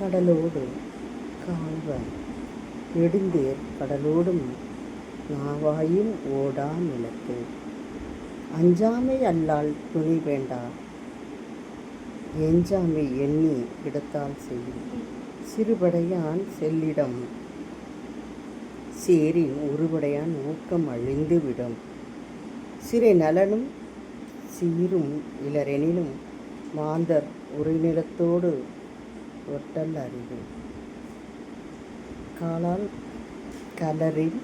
கடலோடு காண்ப நெடுந்தேர் கடலோடும் நாவாயும் ஓடா நிலத்து. அஞ்சாமை அல்லால் துணை வேண்டா எஞ்சாமை எண்ணி இடத்தால் செய்யும். சிறுபடையான் செல்லிடம் சேரின் உருபடையான் ஊக்கம் அழிந்து விடும். சிறை நலனும் சீரும் இலரெனினும் மாந்தர் உரைநிலத்தோடு ஒட்டல் அறிவு. காலால் கலரில்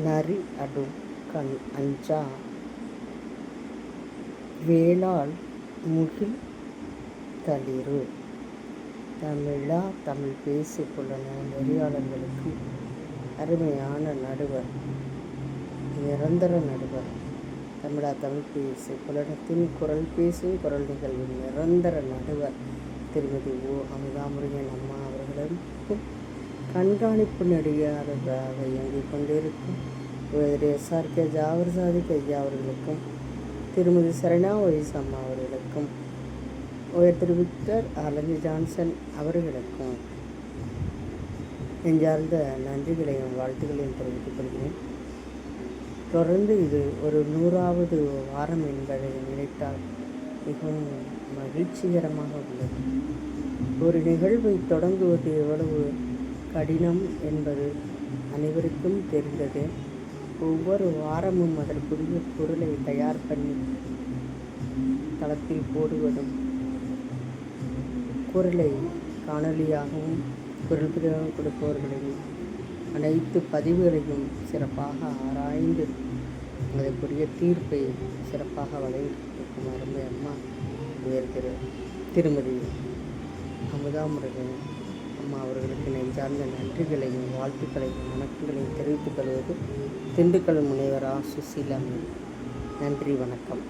நரி அடு கண் அஞ்சா வேளால் முகில் தளிரு. தமிழா தமிழ் பேசு புலன நெறியாளர்களுக்கும் அருமையான நடுவர், நிரந்தர நடுவர், தமிழா தமிழ் பேசு புலனத்தின் குரல் பேசும் குரல் நிகழ்வின் நிரந்தர நடுவர் திருமதி ஓ அமுதாமுருகன் அம்மா அவர்களுக்கும், கண்காணிப்பு நடிகாரராக இயங்கிக் கொண்டிருக்கும் SRK ஜாவர் சாதிக் ஐயா அவர்களுக்கும், திருமதி சரணா ஒய்ஸ் அம்மா அவர்களுக்கும், திரு விக்டர் அலஞ்சி ஜான்சன் அவர்களுக்கும் நெஞ்சார்ந்த நன்றிகளையும் வாழ்த்துக்களையும் தெரிவித்துக் கொள்கிறேன். தொடர்ந்து இது ஒரு 100வது வாரம் என்பதை நினைத்தால் மிகவும் மகிழ்ச்சிகரமாக உள்ளது. ஒரு நிகழ்வை தொடங்குவது எவ்வளவு கடினம் என்பது அனைவருக்கும் தெரிந்தது. ஒவ்வொரு வாரமும் அதற்குரிய பொருளை தயார் பண்ணி தளத்தில் போடுவதும், குரலை காணொலியாகவும் குரல் பிரிவாக கொடுப்பவர்களையும் அனைத்து பதிவுகளையும் சிறப்பாக ஆராய்ந்து அதற்குரிய தீர்ப்பை சிறப்பாக வழங்கியிருக்கும் அருமை அம்மா உயர்திரு திருமதி அமுதாமுருகன் அம்மா அவர்களுக்கு நெஞ்சார்ந்த நன்றிகளையும் வாழ்த்துக்களையும் வணக்கங்களையும் தெரிவித்துக் கொள்வது திண்டுக்கல் முனைவர் சுசீலா. நன்றி, வணக்கம்.